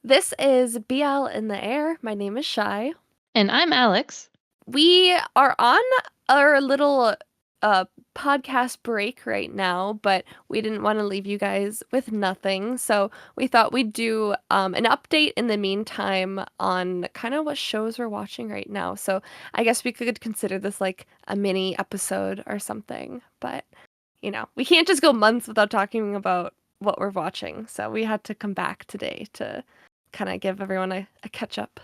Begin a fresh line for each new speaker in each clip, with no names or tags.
This is BL in the Air. My name is Shy.
And I'm Alex.
We are on our little uh podcast break right now, but we didn't want to leave you guys with nothing. So we thought we'd do an update in the meantime on kind of what shows we're watching right now. So I guess we could consider this like a mini episode or something. But we can't just go months without talking about what we're watching. So we had to come back today to kind of give everyone a catch up.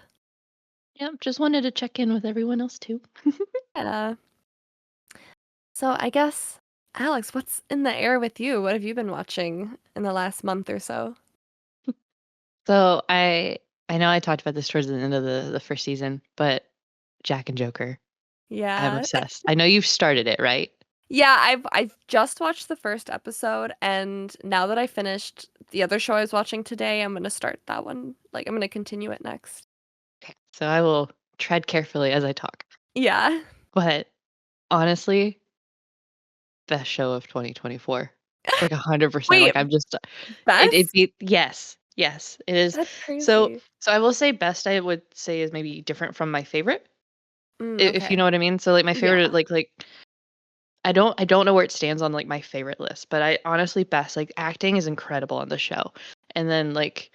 Yep, just wanted to check in with everyone else too.
Uh, so I guess, Alex, what's in the air with you? What have you been watching in the last month or so?
So I know I talked about this towards the end of the first season, but Jack and Joker, I'm
Yeah.
obsessed. I know you've started it, right?
Yeah, I've just watched the first episode, and now that I finished the other show I was watching today, I'm gonna start that one. Like I'm gonna continue it next.
Okay. So I will tread carefully as I talk.
Yeah.
But honestly, best show of 2024. Like 100%.
Wait,
Like I'm just it
best?
beat yes, it is.
That's
So
crazy.
so I will say best I would say is maybe different from my favorite. If you
Okay.
know what I mean. So like my favorite
Yeah.
like I don't know where it stands on like my favorite list, but I honestly best like acting is incredible on the show. And then like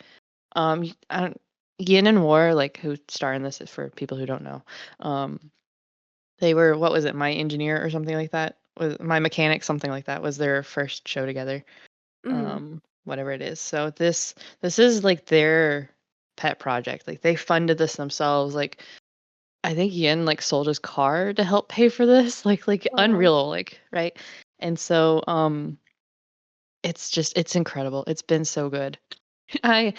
I don't Yin and War, like who star in this for people who don't know. Um they were what was it, My Engineer or something like that? Was My Mechanic, something like that was their first show together.
Hmm.
Whatever it is. So this is like their pet project. Like they funded this themselves. Like I think Yin like sold his car to help pay for this. Like
Oh.
unreal, like, right? And so it's incredible. It's been so good. I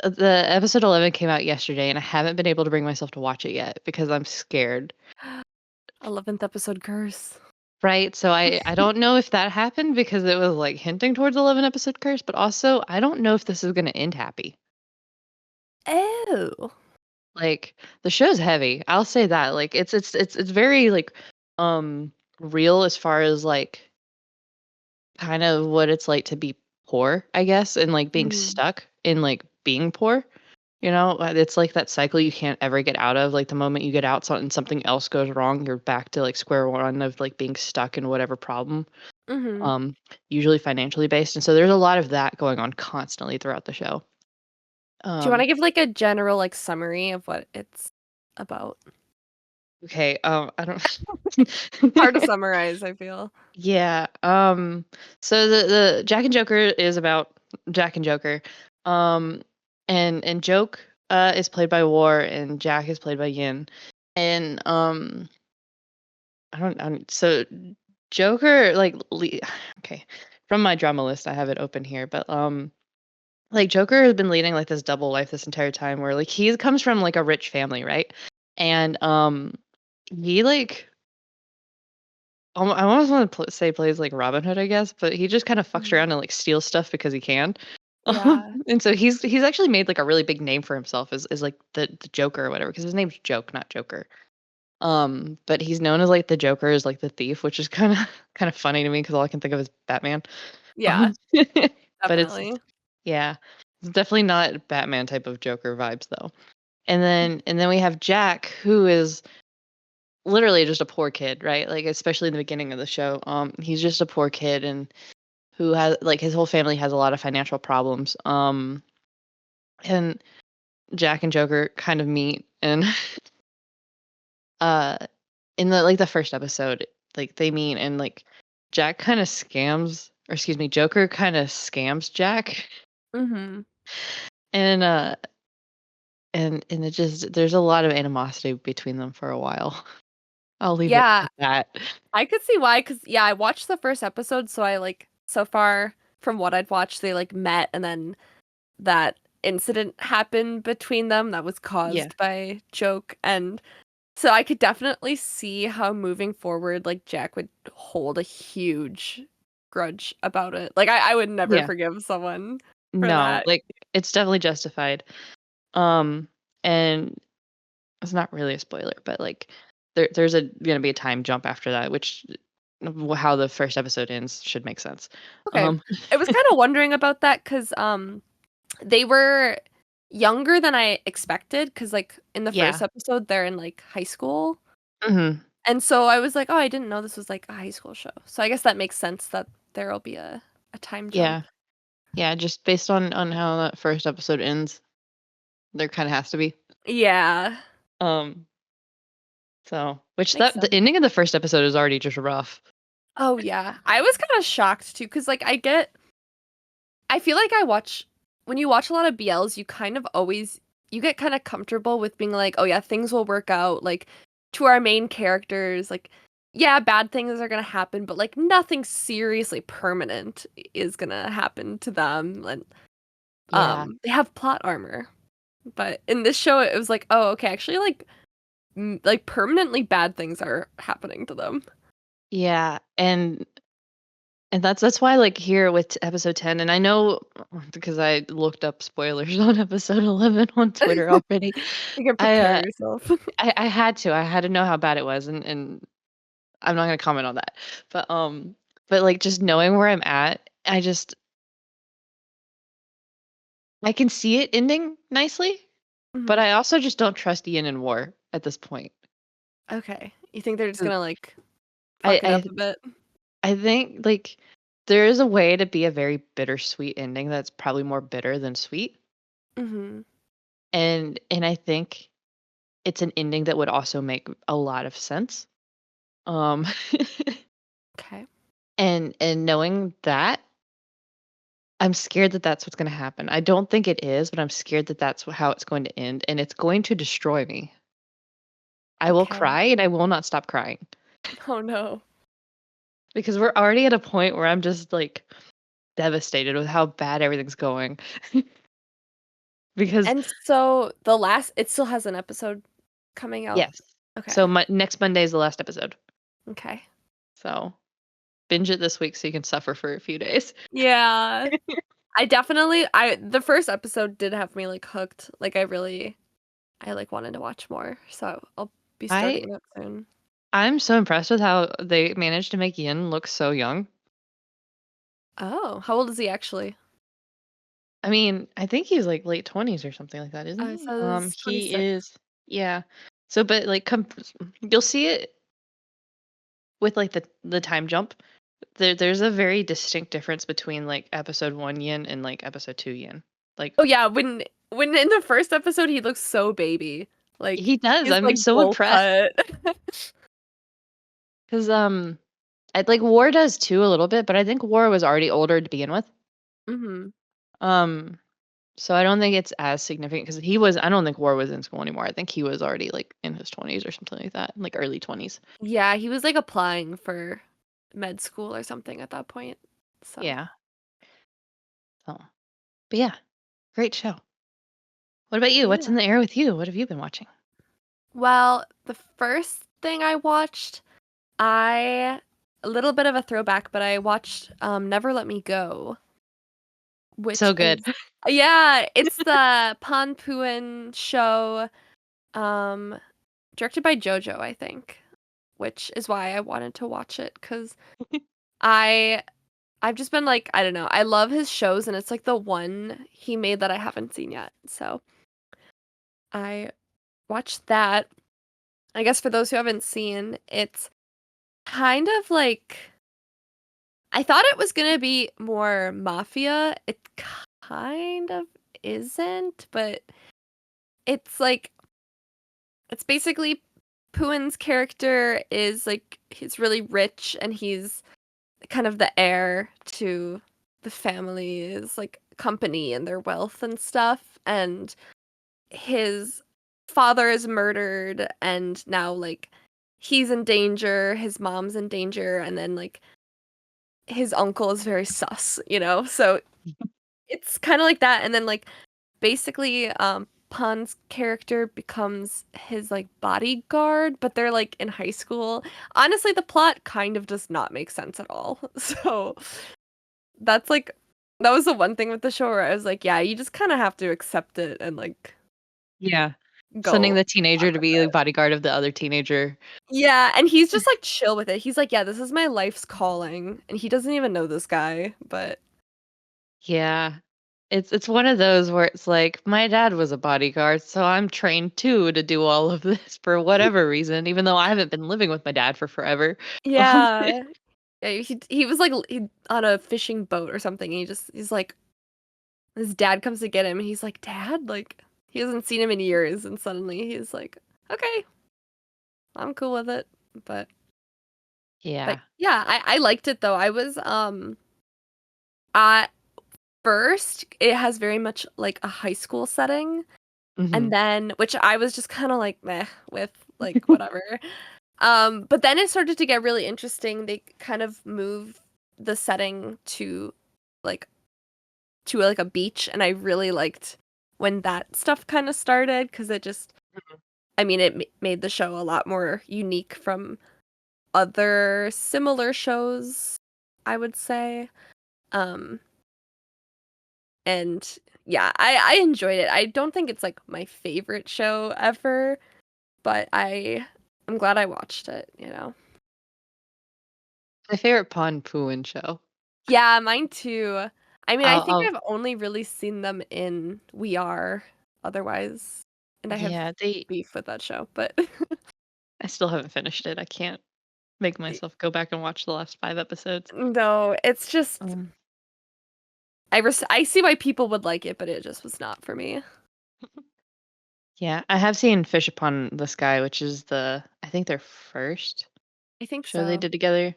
The episode 11 came out yesterday and I haven't been able to bring myself to watch it yet because I'm scared.
11th episode curse.
Right? So I don't know if that happened because it was like hinting towards 11 episode curse, but also I don't know if this is going to end happy.
Oh.
Like the show's heavy. I'll say that. Like it's very like um real as far as like kind of what it's like to be poor, I guess, and like being
Mm-hmm.
stuck in like being poor. It's like that cycle you can't ever get out of. Like the moment you get out and something else goes wrong, you're back to like square one of like being stuck in whatever problem.
Mm-hmm.
Um, Usually financially based. And so there's a lot of that going on constantly throughout the show.
Do you want
Um,
to give like a general like summary of what it's about?
okay, I don't
Hard to summarize, I feel.
Yeah. So the Jack and Joker is about Jack and Joker. Um and Joke is played by War and Jack is played by Yin. And so Joker okay. From my drama list I have it open here, but like Joker has been leading like this double life this entire time where like he comes from like a rich family, right? And he like I almost want to say plays like Robin Hood, I guess, but he just kind of fucks
Mhm.
around and like steals stuff because he can.
Yeah.
And so he's actually made like a really big name for himself as like the Joker or whatever, because his name's Joke, not Joker. But he's known as like the Joker, as like the thief, which is kind of funny to me because all I can think of is Batman.
Yeah,
Um, but
definitely.
yeah, it's definitely not Batman type of Joker vibes though. And then we have Jack, who is literally just a poor kid, right? Like especially in the beginning of the show. He's just a poor kid and who has like his whole family has a lot of financial problems. And Jack and Joker kind of meet and uh in the first episode, like they meet and like Jack kind of scams or excuse me, Joker kind of scams Jack.
Mhm.
And and it just there's a lot of animosity between them for a while. I'll leave it
Yeah,
at that.
I could see why, because yeah, I watched the first episode, so I like so far from what I'd watched, they like met and then that incident happened between them that was
Yeah.
caused by Joke. And so I could definitely see how moving forward, like Jack would hold a huge grudge about it. Like I would never
Yeah.
forgive someone for
No,
that.
like it's definitely justified. Um, and it's not really a spoiler, but like there's gonna be a time jump after that, which how the first episode ends should make sense.
Okay.
Um,
I was kind of wondering about that because they were younger than I expected because, like, in the first
Yeah.
episode, they're in, like, high school.
Mhm.
And so I was like, "Oh, I didn't know this was, like, a high school show." So I guess that makes sense that there'll be a time
Yeah.
jump.
Yeah, just based on how that first episode ends, there kinda has to be.
Yeah.
Um, so which
Makes
that the
sense.
ending of the first episode is already just rough.
Oh, yeah. I was kinda shocked too because, like, I feel like I watch when you watch a lot of BLs, you kind of always you get kinda comfortable with being like, "Oh, yeah, things will work out," like, to our main characters, like, yeah, bad things are gonna happen, but, like, nothing seriously permanent is gonna happen to them, and,
Yeah.
they have plot armor. But in this show, it was like, "Oh, okay, actually, like, permanently bad things are happening to them."
Yeah, and that's why, like, here with episode 10 and I know because I looked up spoilers on episode 11 on Twitter already.
You can
I,
prepare yourself.
I had to know how bad it was, and I'm not gonna comment on that. But, like, just knowing where I'm at, I can see it ending nicely, but
Mhm.
I also just don't trust Ian and War at this point.
Okay. You think they're just
'Cause
gonna, like,
I
fuck it up
I
a bit?
I think, like, there is a way to be a very bittersweet ending that's probably more bitter than sweet,
Mhm.
and I think it's an ending that would also make a lot of sense. Um,
Okay.
and knowing that, I'm scared that that's what's gonna happen. I don't think it is, but I'm scared that that's how it's going to end, and it's going to destroy me. I will
Okay.
cry, and I will not stop crying
Oh, no.
because we're already at a point where I'm just, like, devastated with how bad everything's going. Because
And so the last it still has an episode coming out?
yes. So
Okay.
my next Monday is the last episode.
Okay.
So binge it this week so you can suffer for a few days.
Yeah. I the first episode did have me, like, hooked. Like, I, like, wanted to watch more, so I'll be
I
starting it soon.
I'm so impressed with how they managed to make Yin look so young.
Oh, how old is he actually?
I mean, I think he's like late 20s or something like that, isn't
Oh, it
he?
says
He
26.
is, yeah. So, but like, you'll see it with like the time jump. There's a very distinct difference between like episode 1 Yin and like episode 2 Yin. Like
Oh, yeah, when in the first episode, he looks so baby. Like,
he does.
he's,
I'm
like,
so
bowl
impressed
cut.
because I like War does too a little bit, but I think War was already older to begin with.
Mhm.
Um, so I don't think it's as significant because I don't think War was in school anymore. I think he was already like in his 20s or something like that, like early 20s.
Yeah, he was, like, applying for med school or something at that point, so
Yeah. So, but yeah, great show. What about you? What's
yeah.
in the air with you? What have you been watching?
Well, the first thing I watched, I a little bit of a throwback, but I watched, Never Let Me Go, which
So good.
is yeah, it's the Pan show, um, directed by JoJo, I think, which is why I wanted to watch it 'cause I I've just been like, I don't know, I love his shows, and it's, like, the one he made that I haven't seen yet, so I watched that. I guess for those who haven't seen, it's kind of like I thought it was gonna be more mafia. It kind of isn't, but it's like it's basically Puin's character is like he's really rich and he's kind of the heir to the family's like company and their wealth and stuff. And his father is murdered and now like he's in danger, his mom's in danger, and then like his uncle is very sus, you know? So it's kind of like that. And then like basically Pan's character becomes his like bodyguard, but they're like in high school. Honestly, the plot kind of does not make sense at all. So that's like that was the one thing with the show where I was like, yeah, you just kind of have to accept it and like
Yeah. Sending
go
the
on
teenager to
with
be the
it.
bodyguard of the other teenager.
Yeah, and he's just like chill with it. He's like, yeah, this is my life's calling, and he doesn't even know this guy, but
Yeah. It's one of those where it's like my dad was a bodyguard, so I'm trained too to do all of this for whatever reason, even though I haven't been living with my dad for forever. Um,
Yeah. Yeah, he was like on a fishing boat or something. And he's like his dad comes to get him and he's like, "Dad?" Like he hasn't seen him in years and suddenly he's like, "Okay, I'm cool with it." But
yeah.
yeah, I liked it though. I was at first it has very much like a high school setting and
Hmm.
then which I was just kind of like meh with like whatever. But then it started to get really interesting. They kind of move the setting like to like a beach and I really liked when that stuff kind of started because it just I mean it made the show a lot more unique from other similar shows, I would say. Um and yeah, I enjoyed it. I don't think it's like my favorite show ever, but I'm glad I watched it, you know.
My favorite Pon Pooin show.
Yeah, mine too. I mean, I think
I'll
I've only really seen them in We Are otherwise, and I have
yeah, they
beef with that show, but
I still haven't finished it. I can't make myself go back and watch the last 5 episodes.
no, it's just
Um,
I see why people would like it, but it just was not for me.
yeah, I have seen Fish Upon the Sky, which is I think their first
I think
show they
so.
did together,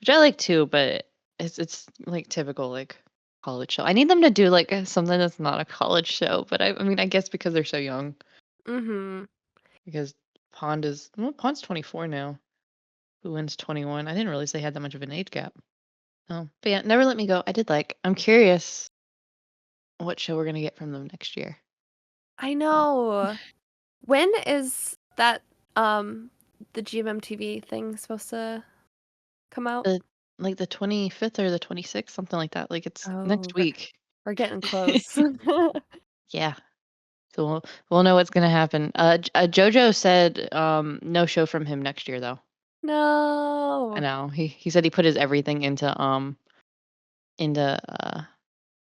which I like too, but it's like typical like college show. I need them to do like something that's not a college show, but I mean I guess because they're so young,
Mhm.
because Pond's 24 now. Who's 21. I didn't realize they had that much of an age gap. Oh, but yeah, Never Let Me Go. I did like. I'm curious what show we're gonna get from them next year.
I
Uh,
know. When is that um the GMMTV thing supposed to come out?
the like the 25th or the 26th, something like that. Like it's
Oh,
next week.
we're getting close.
Yeah. So we'll know what's gonna happen. JoJo said no show from him next year though. I
No.
know. He said he put his everything into
Heart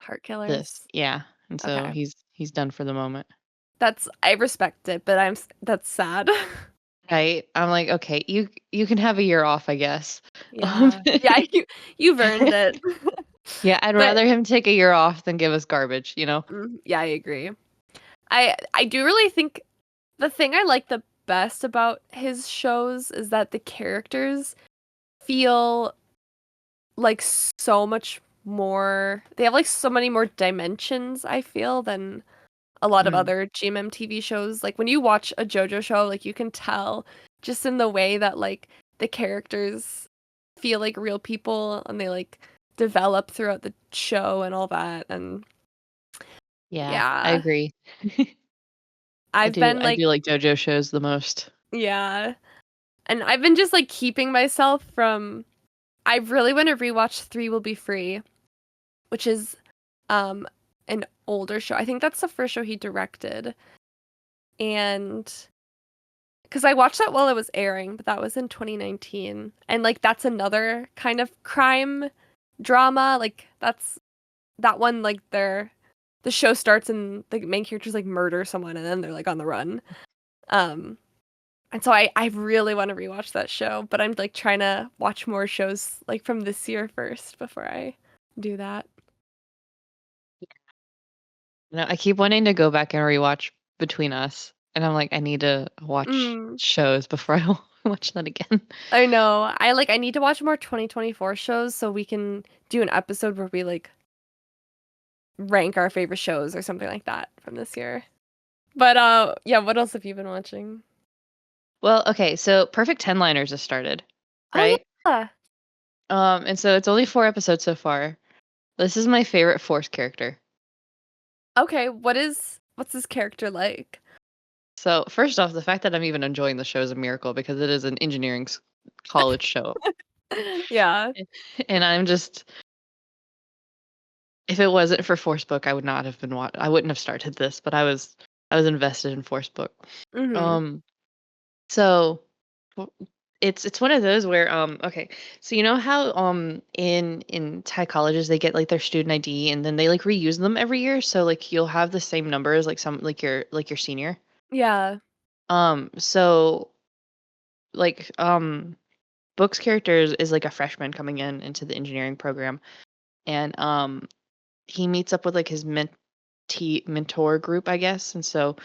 this.
killers.
Yeah. And so
Okay.
he's done for the moment.
I respect it, but that's sad.
Right? I'm like, okay, you can have a year off, I guess. Um,
Yeah. Yeah, you've earned it.
yeah, I'd
But
rather him take a year off than give us garbage, you know?
yeah, I agree. I do really think the thing I like the best about his shows is that the characters feel like so much more they have like so many more dimensions, I feel, than a lot of
Mm,
other GMM TV shows. Like when you watch a JoJo show, like you can tell just in the way that like the characters feel like real people and they like develop throughout the show and all that. And
yeah, I
yeah,
agree.
I've been
I
like,
do like JoJo shows the most.
yeah. And I've been just like keeping myself from I really want to rewatch 3 Will Be Free, which is um an older show. I think that's the first show he directed. And because I watched that while it was airing, but that was in 2019. And like that's another kind of crime drama. Like that's that one like the show starts and the main characters like murder someone and then they're like on the run. Um and so I really want to rewatch that show, but I'm like trying to watch more shows like from this year first before I do that.
You know, I keep wanting to go back and rewatch Between Us, and I'm like, I need to watch
Mm,
shows before I watch that again.
I know. I need to watch more 2024 shows so we can do an episode where we like rank our favorite shows or something like that from this year. But yeah, what else have you been watching?
Well, okay, so Perfect Ten Liners has started,
Oh
right?
yeah.
And so it's only 4 episodes so far. This is my favorite Force character.
Okay, what's this character like?
So first off, the fact that I'm even enjoying the show is a miracle because it is an college show,
Yeah.
and I'm just if it wasn't for Forcebook, I would not have been I wouldn't have started this, but I was invested in Forcebook.
Mhm.
Um, so It's one of those where, okay, so you know how, in Thai colleges, they get, like, their student ID, and then they, like, reuse them every year, so, like, you'll have the same numbers, like, some like your senior?
Yeah.
So, like, Book's character is, like, a freshman coming into the engineering program, and, he meets up with, like, his mentor group, I guess, and so,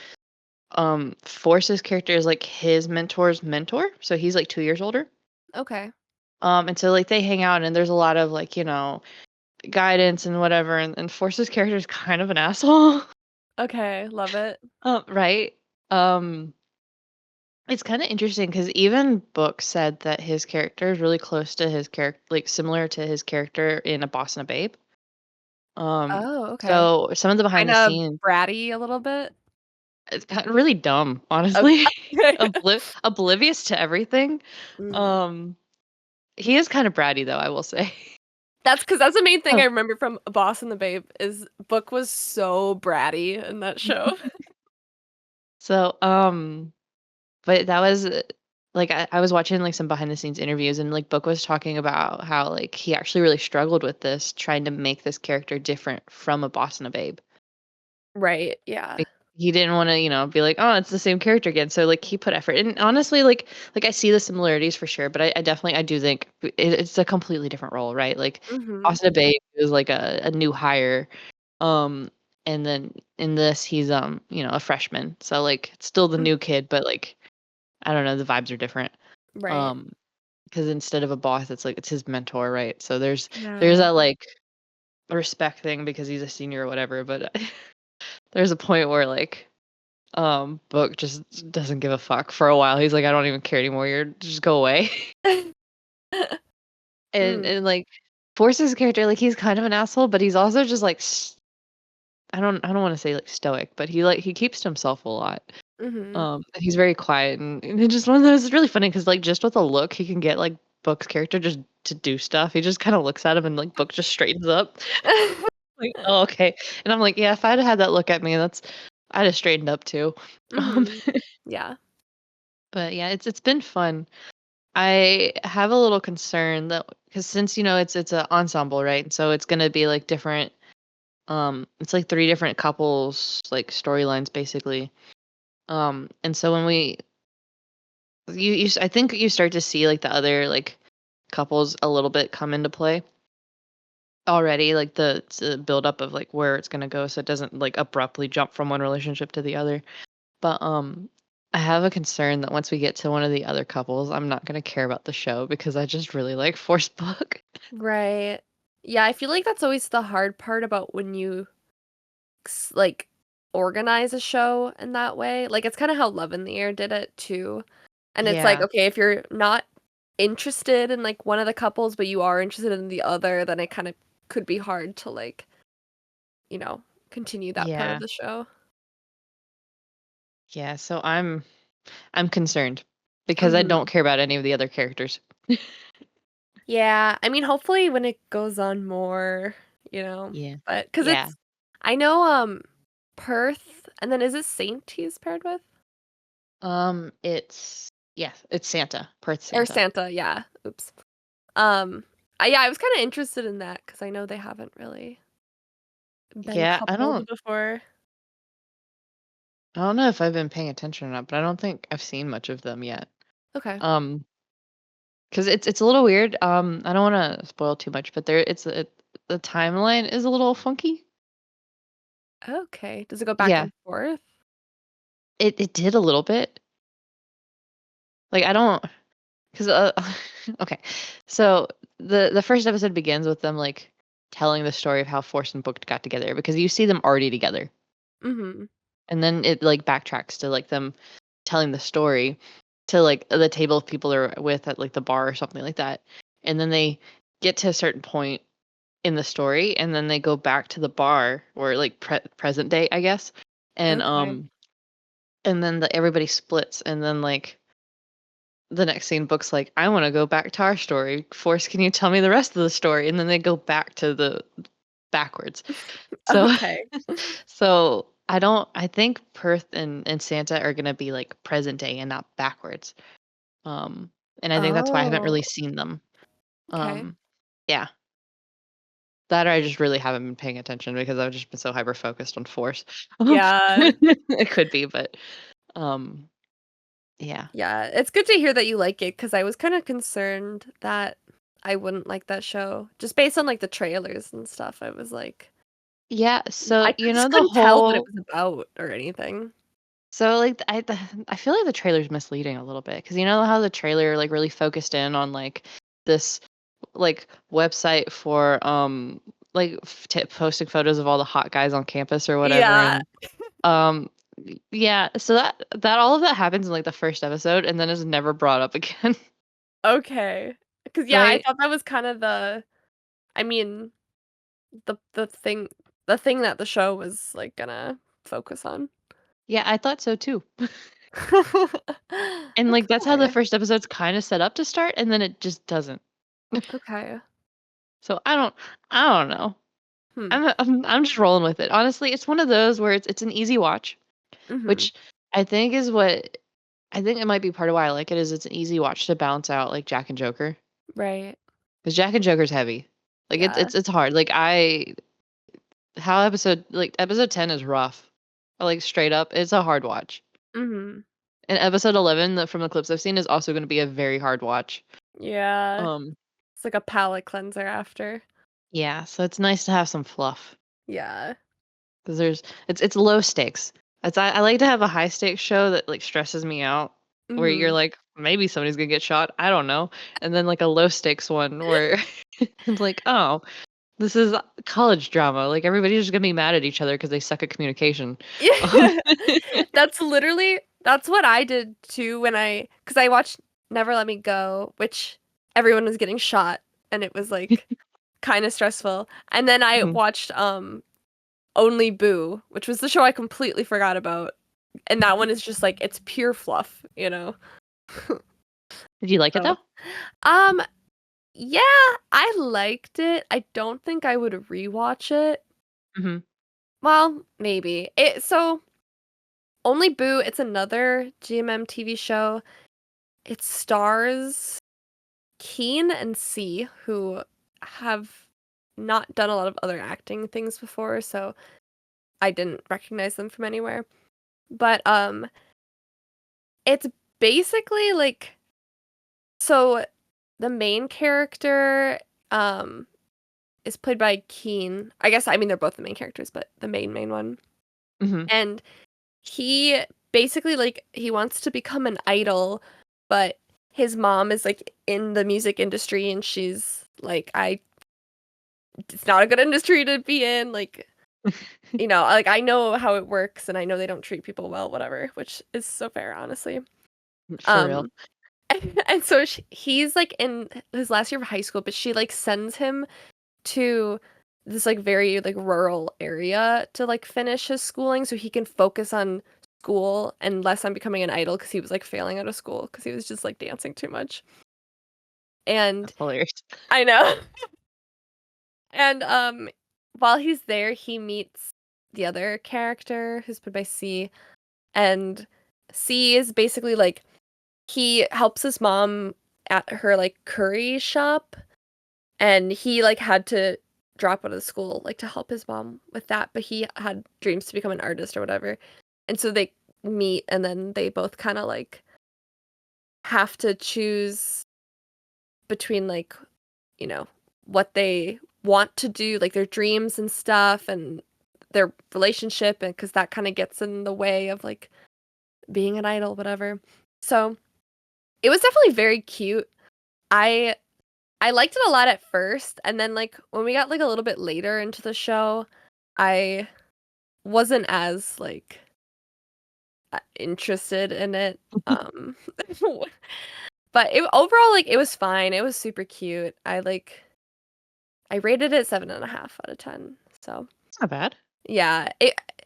Force's character is, like, his mentor's mentor, so he's, like, 2 years older.
Okay.
And so, like, they hang out, and there's a lot of, like, guidance and whatever, and Force's character is kind of an asshole.
Okay, love it.
Right? Um, it's kinda interesting because even Book said that his character is really close to his character, like, similar to his character in A Boss and a Babe.
Oh, okay.
So some of the behind the
Kinda
scenes,
bratty a little bit?
it's kinda really dumb,
Okay.
honestly. Oblivious to everything.
Mhm.
Um, he is kinda bratty, though, I will say.
That's the main thing I
Oh.
remember from A Boss and the Babe is Book was so bratty in that show.
So, but that was, like, I was watching, like, some behind the scenes interviews, and, like, Book was talking about how, like, he actually really struggled with this, trying to make this character different from A Boss and a Babe.
Right, yeah.
Like, he didn't wanna, be like, "Oh, it's the same character again," so, like, he put effort, and honestly, I see the similarities for sure, but I definitely I do think it's a completely different role, right? Like,
Mhm.
Boss and a Babe is, like, a new hire, um, and then in this, he's, a freshman, so, like, it's still the
Mm,
new kid, but, like, I don't know, the vibes are different.
right.
Um, because instead of a boss, it's like it's his mentor, right? So there's
Yeah.
that, like, respect thing because he's a senior or whatever, but there's a point where, like, Book just doesn't give a fuck for a while. He's like, "I don't even care anymore. You're just go away." And
Mm,
like, Force's character, like, he's kind of an asshole, but he's also just, like, I don't wanna say, like, stoic, but he keeps to himself a lot.
mhm.
He's very quiet, and it's just one of those, it's really funny because, like, just with a look, he can get, like, Book's character just to do stuff. He just kinda looks at him and, like, Book just straightens up. Like, "Oh, okay." And I'm like, "Yeah, if I'd had that look at me, I'd have straightened up too." Um,
Mhm. Yeah.
but yeah, it's been fun. I have a little concern that because since, it's a ensemble, right? So it's gonna be, like, different, it's, like, 3 different couples, like, storylines basically. And so when I think you start to see, like, the other, like, couples a little bit come into play already, like, the buildup of, like, where it's gonna go so it doesn't, like, abruptly jump from one relationship to the other. But, I have a concern that once we get to one of the other couples, I'm not gonna care about the show because I just really like Forced Book.
Right. Yeah, I feel like that's always the hard part about when you like organize a show in that way. Like it's kind of how Love in the Air did it too. And it's like,
Yeah,
okay, if you're not interested in like one of the couples, but you are interested in the other, then it kind of could be hard to like, you know, continue that part of
yeah,
the show.
yeah, so I'm concerned because I don't
Mhm.
care about any of the other characters.
Yeah, I mean, hopefully when it goes on more,
Yeah.
but because
Yeah.
it's, I know, Perth, and then is it Saint he's paired with?
It's yes, it's Santa, Perth
Or
Santa.
Santa, yeah. Oops. Um, yeah, I was kinda interested in that because I know they haven't really been
Yeah,
coupled before.
I don't know if I've been paying attention or not, but I don't think I've seen much of them yet.
Okay.
Um, because it's a little weird. I don't want to spoil too much, but the timeline is a little funky.
Okay. Does it go back
Yeah,
and forth?
it did a little bit. Like I don't because okay, so the first episode begins with them like telling the story of how Force and Book got together because you see them already together,
Mhm.
and then it like backtracks to like them telling the story to like the table of people they're with at like the bar or something like that. And then they get to a certain point in the story and then they go back to the bar or like present day, I guess. And
Okay.
and then everybody splits and then like the next scene Book's like, I want to go back to our story. Force, can you tell me the rest of the story? And then they go back to the backwards. So
Okay.
so I think Perth and Santa are gonna be like present day and not backwards. and I think that's why I haven't really
Oh,
seen them.
okay.
Um, yeah, that or I just really haven't been paying attention because I've just been so hyper focused on Force.
Yeah.
It could be, but um, yeah.
Yeah, it's good to hear that you like it because I was kind of concerned that I wouldn't like that show. Just based on like the trailers and stuff, I was like,
Yeah, so,
I just
the
couldn't tell what it
whole
was about or anything.
so, like, I feel like the trailer's misleading a little bit because you know how the trailer, like, really focused in on, like, this, like, website for, like, f t posting photos of all the hot guys on campus or whatever,
Yeah.
and, um, yeah, so that all of that happens in, like, the first episode and then is never brought up again,
Okay. Because yeah, I
right?
thought that was kind of I mean, the thing that the show was like gonna focus on.
Yeah, I thought so too. And, like, that's how the
Okay.
first episode's kinda set up to start, and then it just doesn't.
Okay.
So I don't know.
Hmm.
I'm just rolling with it. Honestly, it's one of those where it's an easy watch,
Mhm.
which I think is what I think it might be part of why I like it is it's an easy watch to balance out like Jack and Joker.
Right.
Because Jack and Joker's heavy. Like
Yeah.
it's hard. Like I how episode 10 is rough. Like straight up, it's a hard watch.
Mhm.
And episode 11 from the clips I've seen is also going to be a very hard watch.
Yeah.
Um
It's like a palate cleanser after.
yeah, so it's nice to have some fluff.
Yeah.
'Cause it's low stakes. I like to have a high stakes show that, like, stresses me out, where you're
Mhm.
like, "Maybe somebody's gonna get shot, I don't know." And then, like, a low stakes one where it's like, "Oh, this is college drama, like, everybody's just gonna be mad at each other because they suck at communication." Um
Yeah. That's what I did too when cuz I watched Never Let Me Go, which everyone was getting shot and it was like kind of stressful. And then I
Mhm.
watched Only Boo, which was the show I completely forgot about. And that one is just like it's pure fluff, you know.
Did you like it,
So,
though?
um yeah, I liked it. I don't think I would rewatch it.
Mhm.
Well, maybe. Only Boo, it's another GMM TV show. It stars Keen and C, who have not done a lot of other acting things before, so I didn't recognize them from anywhere. But it's basically like so the main character um is played by Keen. I guess I mean they're both the main characters, but the main one.
Mhm.
And he basically like he wants to become an idol, but his mom is like in the music industry and she's like I it's not a good industry to be in like like I know how it works and I know they don't treat people well whatever, which is so fair honestly.
For real.
Um and so he's like in his last year of high school, but she like sends him to this like very like rural area to like finish his schooling so he can focus on school and less on becoming an idol because he was like failing out of school because he was just like dancing too much. And
That's hilarious.
I know. And while he's there, he meets the other character who's played by C, and C is basically like he helps his mom at her like curry shop and he like had to drop out of school like to help his mom with that, but he had dreams to become an artist or whatever. And so they meet and then they both kind of like have to choose between like, you know, what they want to do, like their dreams and stuff and their relationship and cuz that kind of gets in the way of like being an idol whatever. So, it was definitely very cute. I I liked it a lot at first, and then, like, when we got, like, a little bit later into the show, I wasn't as, like, interested in it, but it overall, like, it was fine, it was super cute. I rated it 7.5 out of 10, so,
It's not bad.
yeah,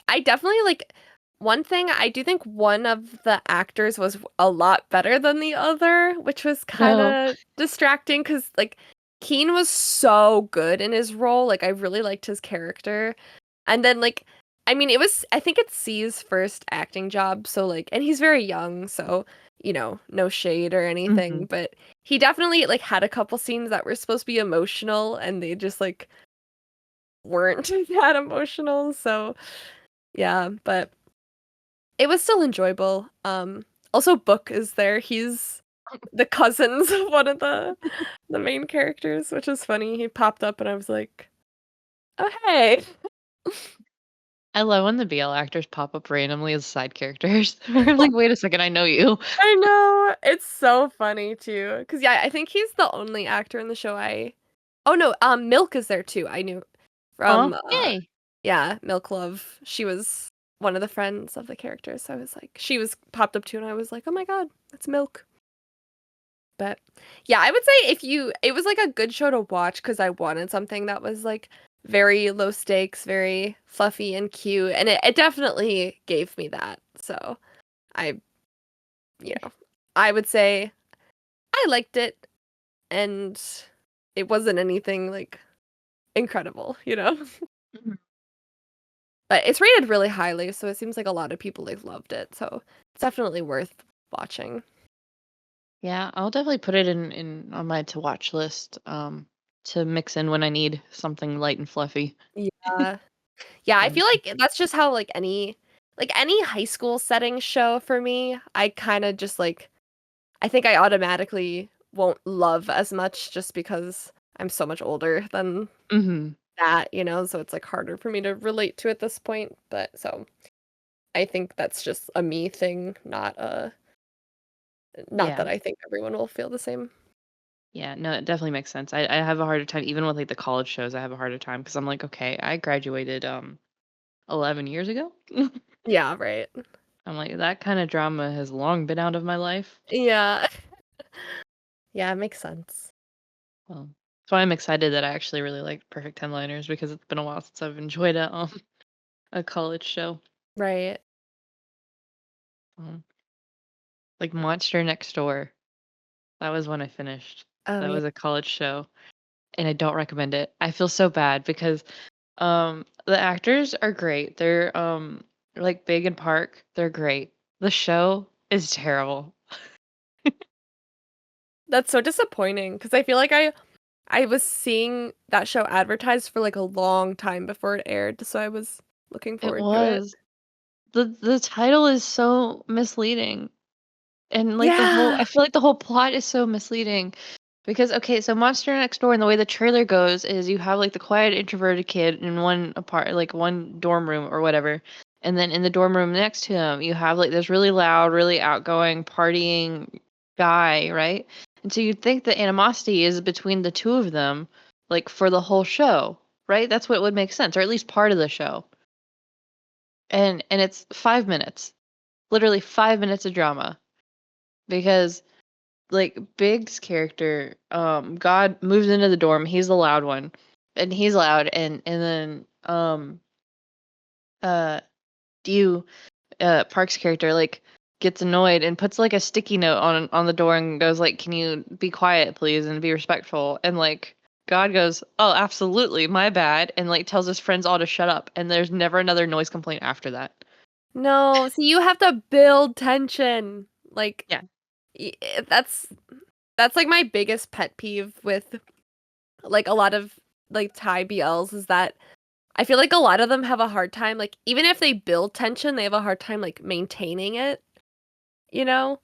I definitely, like one thing, I do think one of the actors was a lot better than the other, which was
No.
kinda distracting because like, Keen was so good in his role, like, I really liked his character, and then, like, I mean, I think it's C's first acting job, so like, and he's very young, so, no shade or anything,
Mhm.
but he definitely like had a couple scenes that were supposed to be emotional and they just like weren't that emotional. So, yeah, but it was still enjoyable. Also Book is there. He's the cousins of one of the main characters, which is funny. He popped up and I was like, "Oh, hey."
I love when the BL actors pop up randomly as side characters. I'm like, "Wait a second, I know you."
I know. It's so funny too. Cause yeah, I think he's the only actor in the show I Oh no, Milk is there too. I knew
Oh,
from
yay.
yeah, Milk Love. She was one of the friends of the characters. So I was like she was popped up too and I was like, "Oh my God, that's Milk." But yeah, I would say it was like a good show to watch cuz I wanted something that was like very low stakes, very fluffy and cute and it definitely gave me that. So, I you know, I would say I liked it and it wasn't anything like incredible.
Mhm.
But it's rated really highly, so it seems like a lot of people like loved it. So it's definitely worth watching.
Yeah, I'll definitely put it in on my to watch list, to mix in when I need something light and fluffy.
Yeah. Yeah, I
Um,
feel like that's just how like any high school setting show for me, I kind of just like I think I automatically won't love as much just because I'm so much older than
mhm.
that, so it's like harder for me to relate to at this point. But so I think that's just a me thing, not
Yeah.
that I think everyone will feel the same.
Yeah, no, it definitely makes sense. I have a harder time even with, like, the college shows, I have a harder time because 'cause I'm like, "Okay, I graduated, 11 years ago?"
Yeah, right.
I'm like, "That kinda drama has long been out of my life."
Yeah. Yeah, it makes sense.
Well, that's why I'm excited that I actually really like Perfect Ten Liners because it's been a while since I've enjoyed a college show.
Right.
Um, like Monster Next Door, that was when I finished.
Oh,
That
yeah.
was a college show, and I don't recommend it. I feel so bad because, the actors are great. They're like, Big and Park, they're great. The show is terrible.
That's so disappointing because I feel like I was seeing that show advertised for like a long time before it aired, so I was looking
It
forward to it.
was. The title is so misleading, and, like, the whole
Yeah.
I feel like the whole plot is so misleading. Because, okay, so Monster Next Door and the way the trailer goes is you have, like, the quiet introverted kid in one dorm room or whatever, and then in the dorm room next to him, you have, like, this really loud, really outgoing, partying guy, right? And so you'd think the animosity is between the two of them, like, for the whole show, right? That's what would make sense, or at least part of the show. And it's 5 minutes, literally 5 minutes of drama because like Big's character, God moves into the dorm. He's the loud one, and he's loud, and then uh, you Park's character like gets annoyed and puts like a sticky note on the door and goes like, "Can you be quiet, please, and be respectful?" And like God goes, "Oh, absolutely, my bad," and like tells his friends all to shut up. And there's never another noise complaint after that.
No, see, you have to build tension. Like
Yeah.
that's like my biggest pet peeve with like a lot of like Thai BLs is that I feel like a lot of them have a hard time like even if they build tension, they have a hard time like maintaining it. you know?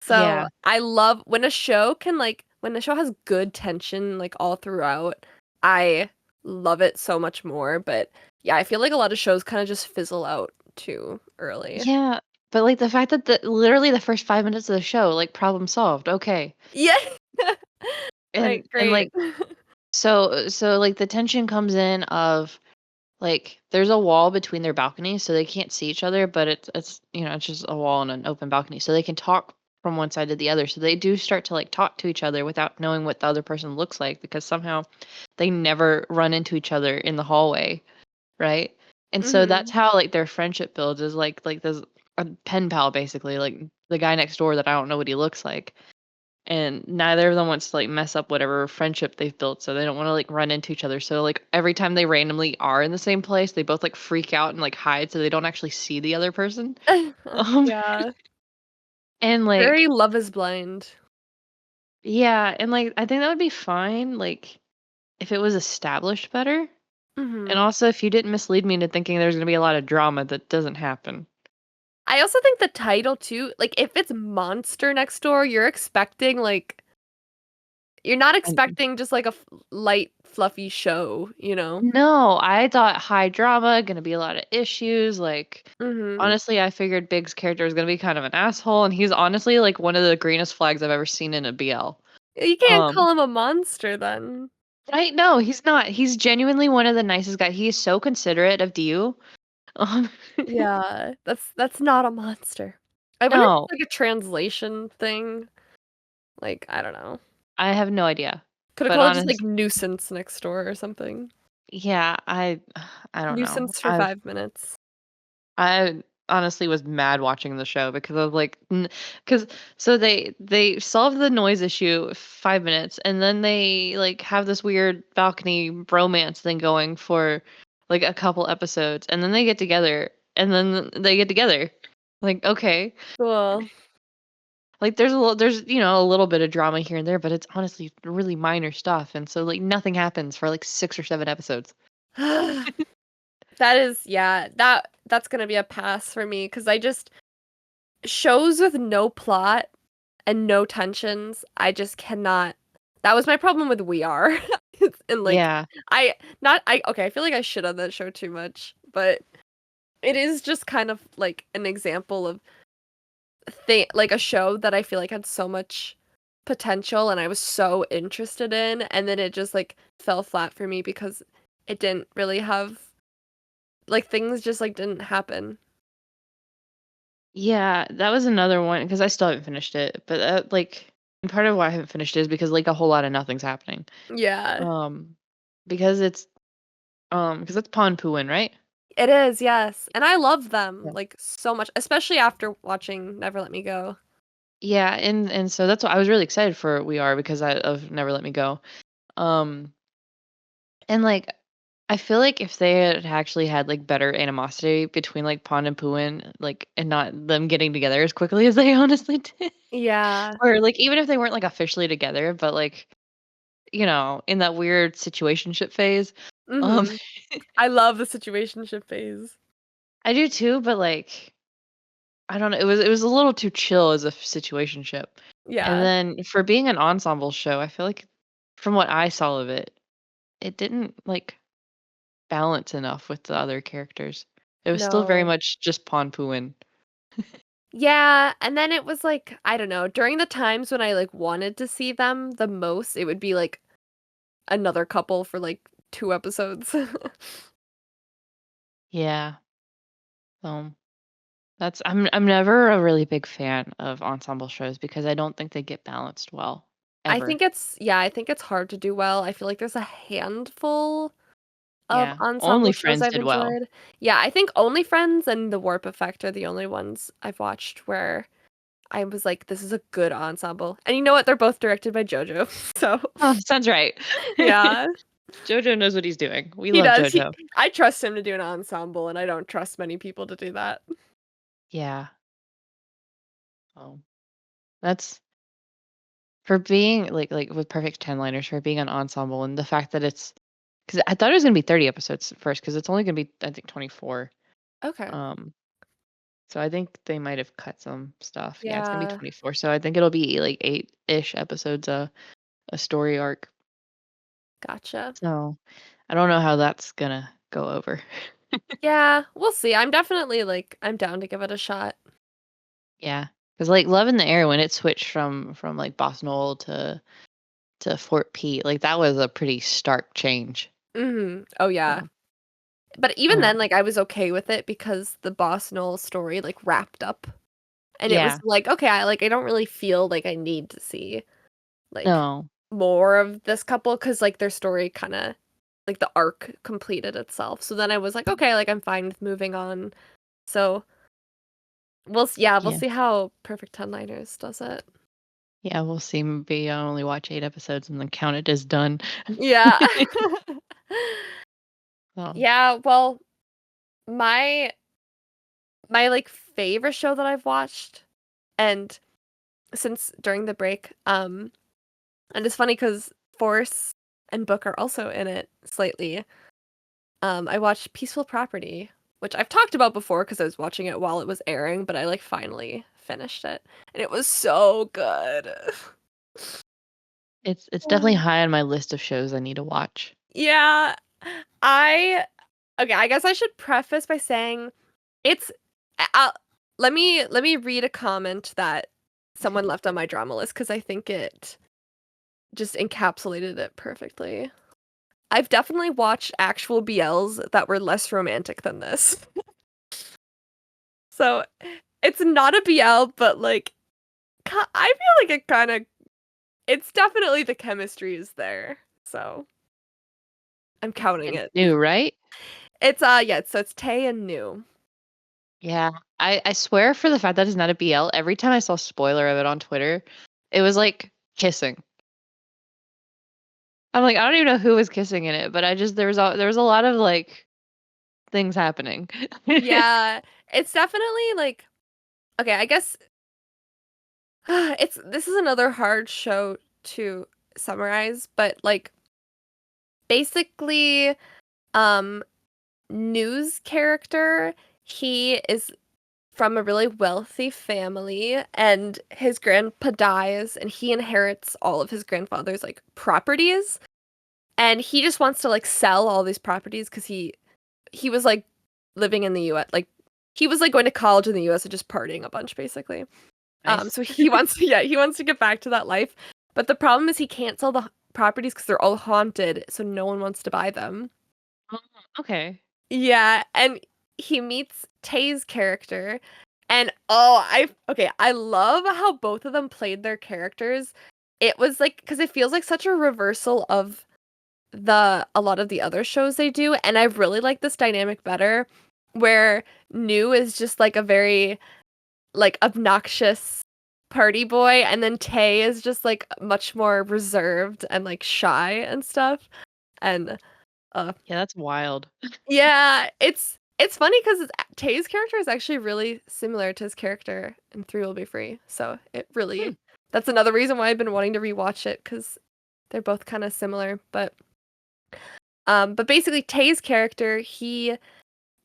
So
Yeah.
I love when a show has good tension like all throughout, I love it so much more. But yeah, I feel like a lot of shows kind of just fizzle out too early.
Yeah. But like the fact that literally the first 5 minutes of the show, like problem solved. Okay.
Yeah.
And
Right,
and
great.
like so like the tension comes in of like there's a wall between their balconies so they can't see each other, but it's just a wall and an open balcony so they can talk from one side to the other. So they do start to like talk to each other without knowing what the other person looks like because somehow they never run into each other in the hallway, right? And so that's
Mhm.
how like their friendship builds is like there's a pen pal basically, like the guy next door that I don't know what he looks like. and neither of them wants to like mess up whatever friendship they've built, so they don't want to like run into each other. So like every time they randomly are in the same place, they both like freak out and like hide so they don't actually see the other person. Um
Yeah.
and
Very
like
Love is Blind.
yeah, and like I think that would be fine like if it was established better. And
Mhm.
also if you didn't mislead me into thinking there's going to be a lot of drama that doesn't happen.
I also think the title too, like if it's Monster Next Door, you're expecting like you're not
And
expecting just like a light fluffy show, you know?
no, I thought high drama, gonna be a lot of issues, like,
Mhm.
honestly, I figured Big's character was gonna be kind of an asshole, and he's honestly, like, one of the greenest flags I've ever seen in a BL.
You can't
Um,
call him a monster then.
right? No, he's not. He's genuinely one of the nicest guys. He is so considerate of Dio. Um,
Yeah, that's not a monster. I wonder if
no,
it's like a translation thing. Like, I don't know.
I have no idea.
Could have
But
called it just like
honest
nuisance next door or something.
yeah, I don't know.
Nuisance for 5 minutes.
I honestly was mad watching the show because I was like, because so they solve the noise issue 5 minutes, and then they like have this weird balcony romance thing going for like a couple episodes, and then they get together, and then they get together. Like okay,
Cool.
like there's a little bit of drama here and there, but it's honestly really minor stuff, and so like nothing happens for like 6 or 7 episodes.
That is, yeah, that's gonna be a pass for me because I just shows with no plot and no tensions, I just cannot. That was my problem with We Are. And like
Yeah.
I okay, I feel like I shit on that show too much, but it is just kind of like an example of like a show that I feel like had so much potential and I was so interested in, and then it just like fell flat for me because it didn't really have like things just like didn't happen.
Yeah, that was another one because I still haven't finished it, but, like and part of why I haven't finished it is because, like, a whole lot of nothing's happening.
Yeah.
Um, because it's, because it's Ponpuin, right?
It is, yes. And I love them
Yeah.
like so much, especially after watching Never Let Me Go.
Yeah, and so that's why I was really excited for We Are because of Never Let Me Go. Um, and, like, I feel like if they had actually had, like, better animosity between, like, Pon and Puin, like, and not them getting together as quickly as they honestly did,
Yeah.
or, like, even if they weren't, like, officially together, but, like, in that weird situationship phase. Um,
Mhm. I love the situationship phase.
I do too, but like I don't know, it was a little too chill as a situationship. And
Yeah.
then for being an ensemble show, I feel like from what I saw of it, it didn't like balance enough with the other characters. It was still very
No.
much just Ponpuin.
Yeah, and then it was like, I don't know, during the times when I like wanted to see them the most, it would be like another couple for like 2 episodes.
Yeah. Um I'm never a really big fan of ensemble shows because I don't think they get balanced well
I
ever.
think it's yeah, I think it's hard to do well. I feel like there's a handful of
Yeah.
ensemble
Only
shows
Friends
I've
did well.
enjoyed. Yeah, I think Only Friends and The Warp Effect are the only ones I've watched where I was like, "This is a good ensemble." And you know what? They're both directed by JoJo. So,
Oh, sounds right.
yeah,
Jojo knows what he's doing. We
he
love
does.
Jojo.
I trust him to do an ensemble, and I don't trust many people to do that.
Yeah. Oh, that's for being like with Perfect Ten-Liners for being an ensemble and the fact that it's because I thought it was gonna be 30 episodes at first because it's only gonna be I think 24.
Okay.
Um, so I think they might have cut some stuff. Yeah, it's gonna be
Yeah,
24. So I think it'll be like 8-ish episodes a story arc.
gotcha.
So I don't know how that's gonna go over.
Yeah, we'll see. I'm down to give it a shot.
Yeah, because like Love in the Air when it switched from like Boss Knoll to Fort Pete, like that was a pretty stark change.
Mhm. Oh, yeah.
So,
But even then,
um,
like, I was okay with it because the Boss Noel story, like, wrapped up. And it was
yeah,
like, okay, I don't really feel like I need to see, like,
no,
more of this couple because like, their story kinda like, the arc completed itself. So then I was like, "Okay, like, I'm fine with moving on." So, we'll
yeah,
see how Perfect Ten Liners does it.
Yeah, we'll see. Maybe I'll only watch 8 episodes and then count it as done.
Yeah.
Oh,
Yeah, well, my like favorite show that I've watched, and since during the break, and it's funny because Force and Book are also in it slightly. I watched Peaceful Property, which I've talked about before because I was watching it while it was airing, but I like finally finished it, and it was so good.
it's definitely high on my list of shows I need to watch.
Yeah, I okay, I guess I should preface by saying it's uh, let me read a comment that someone left on my drama list because I think it just encapsulated it perfectly. I've definitely watched actual BLs that were less romantic than this. So it's not a BL, but like I feel like it kind of it's definitely the chemistry is there. So I'm counting
It's
it.
new, right?
It's yeah, so it's Tay and New.
Yeah. I swear for the fact that it's not a BL, every time I saw a spoiler of it on Twitter, it was like kissing. I'm like, I don't even know who was kissing in it, but I just there was a lot of like things happening.
Yeah, it's definitely like okay, I guess it's this is another hard show to summarize, but like basically um news character, he is from a really wealthy family and his grandpa dies and he inherits all of his grandfather's like properties and he just wants to like sell all these properties cuz he was like living in the US like he was like going to college in the US and just partying a bunch basically.
Nice.
So he wants to, yeah, he wants to get back to that life. But the problem is he can't sell the properties because they're all haunted, so no one wants to buy them.
Oh, okay.
Yeah, and he meets Tay's character, and oh, I love how both of them played their characters. It was like because it feels like such a reversal of a lot of the other shows they do, and I really like this dynamic better, where New is just like a very like obnoxious party boy and then Tay is just like much more reserved and like shy and stuff. And uh
Yeah, that's wild.
yeah, it's funny cuz Tay's character is actually really similar to his character in 3 Will Be Free. So it
Hmm.
really that's another reason why I've been wanting to rewatch it cuz they're both kind of similar, but basically Tay's character,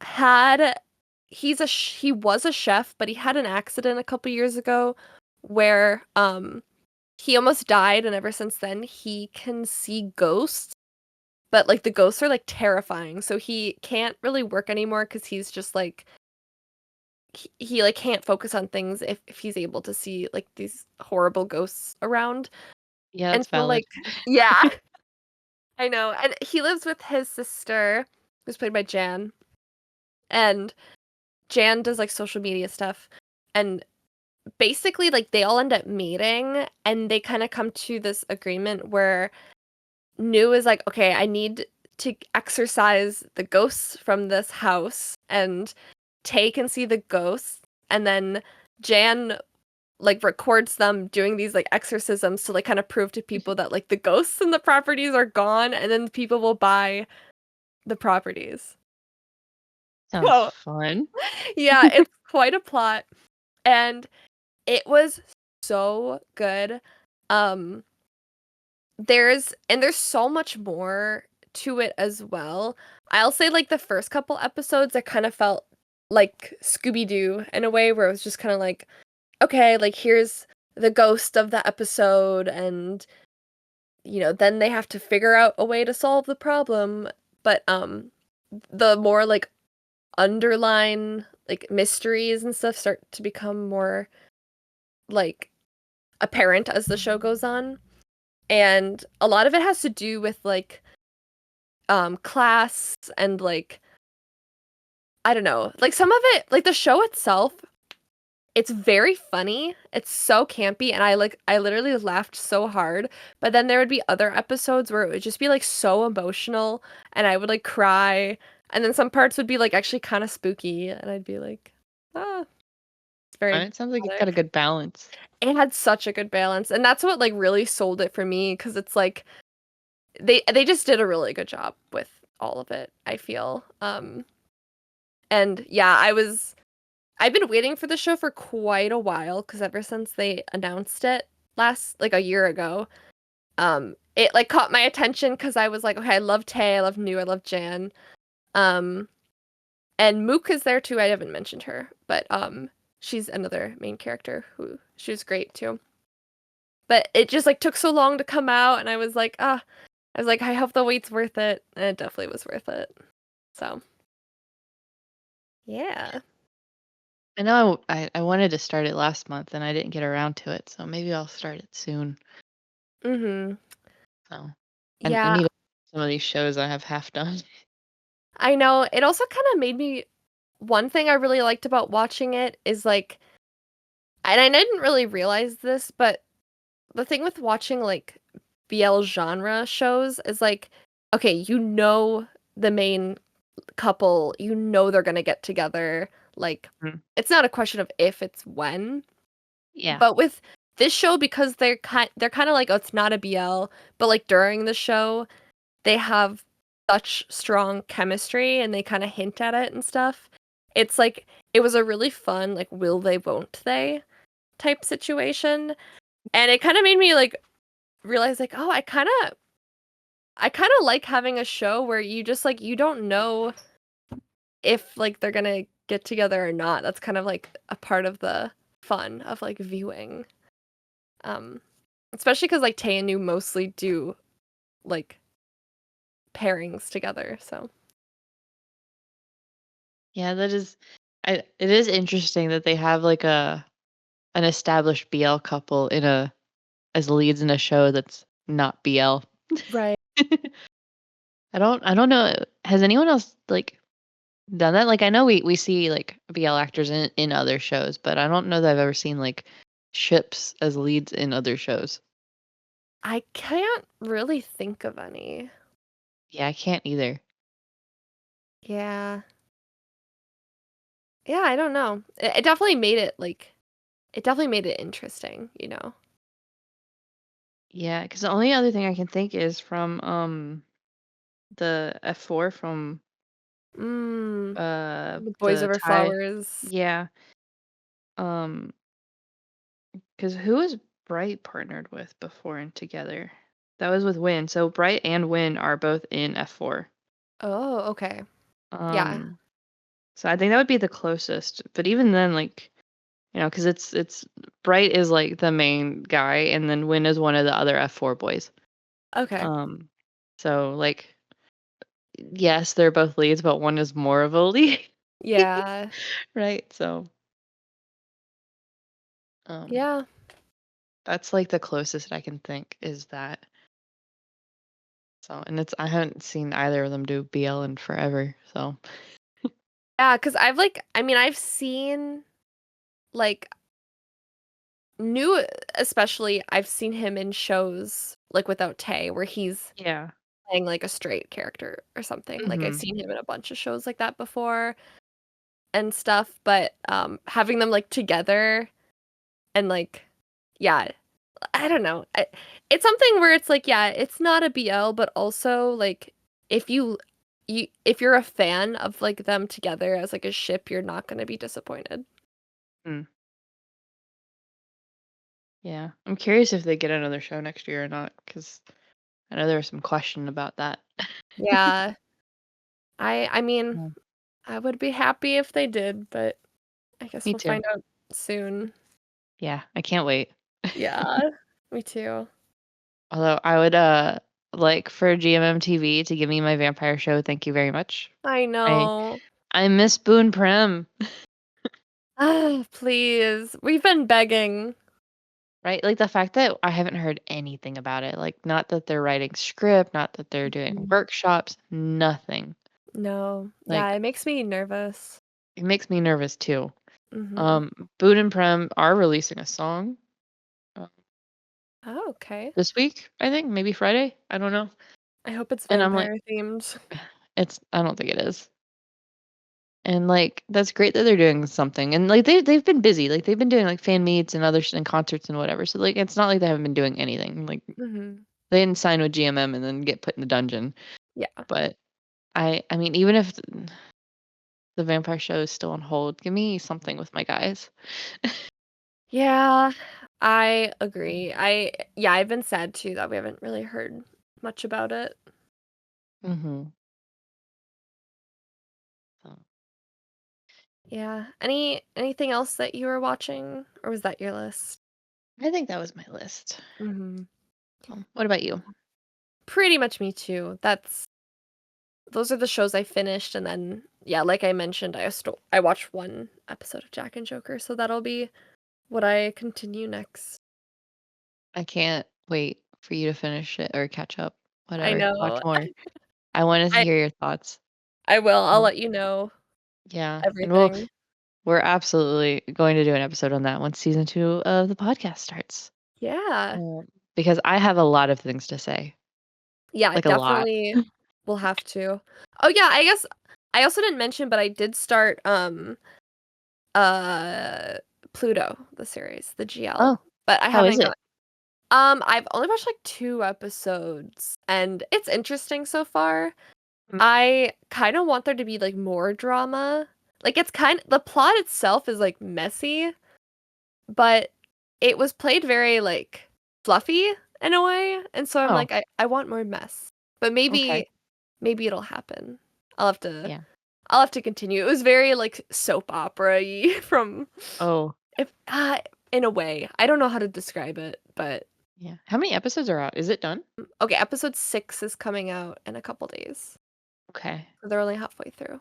had he was a chef, but he had an accident a couple years ago where he almost died and ever since then he can see ghosts, but like the ghosts are like terrifying. So he can't really work anymore cuz he's just like he like can't focus on things if he's able to see like these horrible ghosts around.
Yeah,
And
that's
so
valid.
like yeah, I know. And he lives with his sister who's played by Jan. And Jan does like social media stuff and basically like they all end up meeting and they kind of come to this agreement where New is like, okay, I need to exorcise the ghosts from this house and Tay can see the ghosts and then Jan like records them doing these like exorcisms to like kind of prove to people that like the ghosts and the properties are gone and then people will buy the properties.
Sounds
So
fun.
yeah, it's quite a plot and it was so good. Um there's so much more to it as well. I'll say like the first couple episodes I kind of felt like Scooby-Doo in a way where it was just kind of like okay, like here's the ghost of the episode and then they have to figure out a way to solve the problem. But the more like underline like mysteries and stuff start to become more like apparent as the show goes on. And a lot of it has to do with like class and like I don't know, like some of it like the show itself, it's very funny, it's so campy and I literally laughed so hard, but then there would be other episodes where it would just be like so emotional and I would like cry and then some parts would be like actually kind of spooky and I'd be like ah. It's very
It sounds like it's got a
dramatic.
good balance.
It had such a good balance, and that's what like really sold it for me because it's like they just did a really good job with all of it, I feel. And yeah, I've been waiting for the show for quite a while because ever since they announced it last like a year ago, it like caught my attention because I was like, okay, I love Tay, I love New, I love Jan. Um, and Mook is there too. I haven't mentioned her, but she's another main character who she was great too. But it just like took so long to come out, and I was like, I was like, I hope the wait's worth it, and it definitely was worth it. So yeah.
I know I wanted to start it last month and I didn't get around to it, so maybe I'll start it soon.
Mhm.
So, and I
Yeah,
need to some of these shows I have half done.
I know. It also kind of made me one thing I really liked about watching it is like, and I didn't really realize this, but the thing with watching like BL genre shows is like, okay, you know the main couple, you know they're gonna get together. Like,
Mm.
it's not a question of if, it's when.
Yeah.
But with this show, because they're kind of like, oh, it's not a BL, but like during the show, they have such strong chemistry and they kind of hint at it and stuff. It's like it was a really fun like will they won't they type situation, and it kind of made me like realize like, oh, I kind of like having a show where you just like you don't know if like they're going to get together or not. That's kind of like a part of the fun of like viewing. Um especially cuz like Tay and New mostly do like pairings together, so
Yeah, that is it is interesting that they have like an established BL couple in a as leads in a show that's not BL.
right.
I don't know. Has anyone else like done that? Like I know we see like BL actors in other shows, but I don't know that I've ever seen like ships as leads in other shows.
I can't really think of any.
Yeah, I can't either.
Yeah. Yeah, I don't know. It definitely made it like it definitely made it interesting, you know.
Yeah, because the only other thing I can think is from the F4 from
Mm, the Boys
the
Over
Thai.
Flowers.
Yeah. Because who was Bright partnered with before and together? That was with Win. So Bright and Win are both in F4.
Oh, okay. Yeah.
Um, so I think that would be the closest. But even then, like, because it's Bright is like the main guy, and then Win is one of the other F4 boys.
Okay.
Um, so like, yes, they're both leads, but one is more of a lead,
Yeah.
right? So, um,
Yeah.
that's like the closest I can think is that. So, and it's I haven't seen either of them do BL in forever. So,
Yeah, 'cause I've like I mean, I've seen like New especially I've seen him in shows like without Tay where he's
yeah.
playing like a straight character or something. Like I've
Mhm.
seen him in a bunch of shows like that before and stuff, but having them like together and like yeah, I don't know. It's something where it's like yeah, it's not a BL, but also like if if you're a fan of like them together as like a ship, you're not going to be disappointed.
Mm. Yeah. I'm curious if they get another show next year or not, because I know there was some question about that.
Yeah. I mean,
Mm.
I would be happy if they did, but I guess
Me
we'll
too.
find out soon.
Yeah, I can't wait.
Yeah, me too.
Although I would like for GMM TV to give me my vampire show. Thank you very much.
I
I
know.
I miss Boone Prim.
Ah, please. We've been begging.
Right? Like the fact that I haven't heard anything about it. Like not that they're writing script, not that they're doing
Mhm.
workshops, nothing.
No. Yeah,
Like
it makes me nervous.
it makes me nervous too.
Mhm.
Boot and Prem are releasing a song uh,
Oh, okay.
this week, I think, maybe Friday. I don't know.
I hope it's
And I'm like,
vampire themed.
I don't think it is. And, like, that's great that they're doing something, and, like, they've been busy, like, they've been doing, like, fan meets and other and concerts and whatever, so, like, it's not like they haven't been doing anything, like,
Mhm.
they didn't sign with GMM and then get put in the dungeon,
Yeah.
but I mean, even if the vampire show is still on hold, give me something with my guys.
Yeah, I agree. I've been sad too that we haven't really heard much about it.
Mhm. So,
Yeah. Anything else that you were watching, or was that your list?
I think that was my list.
Mhm.
What about you?
Pretty much me too. Those are the shows I finished, and then yeah, like I mentioned, I watched one episode of Jack and Joker, so that'll be what I continue next.
I can't wait for you to finish it or catch up,
I
whatever, watch
know.
more. I wanted to
I
hear your thoughts.
I will. I'll
Um,
let you know
yeah, and
everything.
we're absolutely going to do an episode on that once season 2 of the podcast starts.
Yeah.
Because I have a lot of things to say,
Yeah,
like a lot.
definitely will have to. Oh yeah, I guess I also didn't mention, but I did start uh Pluto, the series, the GL.
Oh,
But I
how is
haven't
it?
got I've only watched like 2 episodes and it's interesting so far.
Mm.
I kind of want there to be like more drama. Like the plot itself is like messy, but it was played very like fluffy in a way, and so I'm
Oh,
like I want more mess. But
okay.
maybe it'll happen. I'll have to
Yeah.
I'll have to continue. It was very like soap opera-y from
Oh,
if in a way. I don't know how to describe it, but
yeah. How many episodes are out? Is it done?
okay, episode 6 is coming out in a couple days.
Okay.
So they're only halfway through.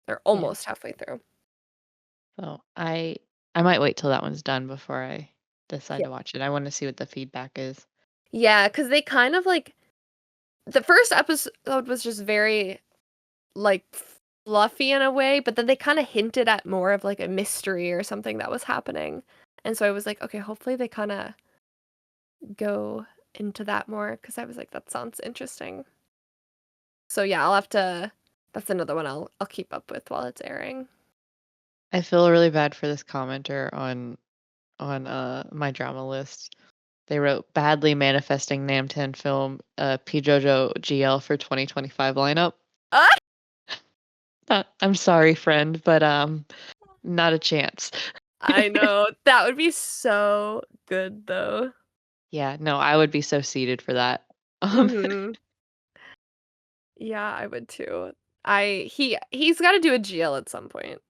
They're
Yeah.
almost halfway through.
So I might wait till that one's done before I decide
Yeah.
to watch it. I want to see what the feedback is.
Yeah, cuz they kind of like the first episode was just very like fluffy in a way, but then they kind of hinted at more of like a mystery or something that was happening. And so I was like, okay, hopefully they kind of go into that more because I was like, that sounds interesting. So yeah, I'll have to. That's another one I'll keep up with while it's airing.
I feel really bad for this commenter on my drama list. They wrote badly manifesting Nam10 film P JoJo GL for 2025 lineup.
Ah!
I'm sorry, friend, but not a chance.
I know that would be so good though.
Yeah, no, I would be so seated for that. Um,
Hmm. Yeah, I would too. He's got to do a GL at some point.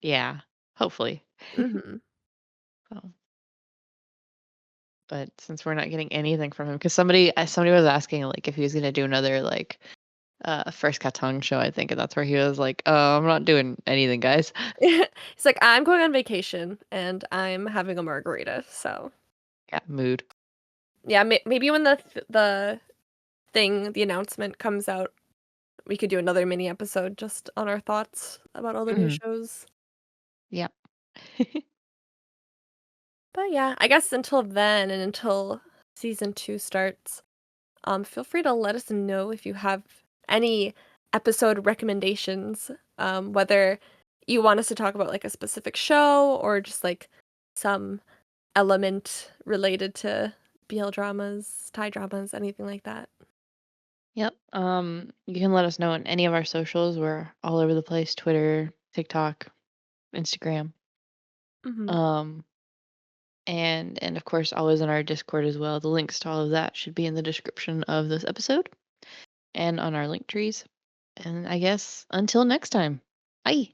yeah, hopefully.
Hmm.
Oh, but since we're not getting anything from him, because somebody was asking like if he was gonna do another like first Katong show, I think, and that's where he was like, I'm not doing anything, guys."
He's like, I'm going on vacation and I'm having a margarita. So
Yeah, mood.
yeah, maybe when the announcement comes out, we could do another mini episode just on our thoughts about all the new
Hmm.
shows.
Yeah.
But yeah, I guess until then and until season 2 starts, feel free to let us know if you have any episode recommendations, whether you want us to talk about like a specific show or just like some element related to BL dramas, Thai dramas, anything like that.
Yep. You can let us know on any of our socials. We're all over the place: Twitter, TikTok, Instagram.
Hmm.
Um, and of course, always in our Discord as well. The links to all of that should be in the description of this episode and on our link trees. And I guess until next time, bye.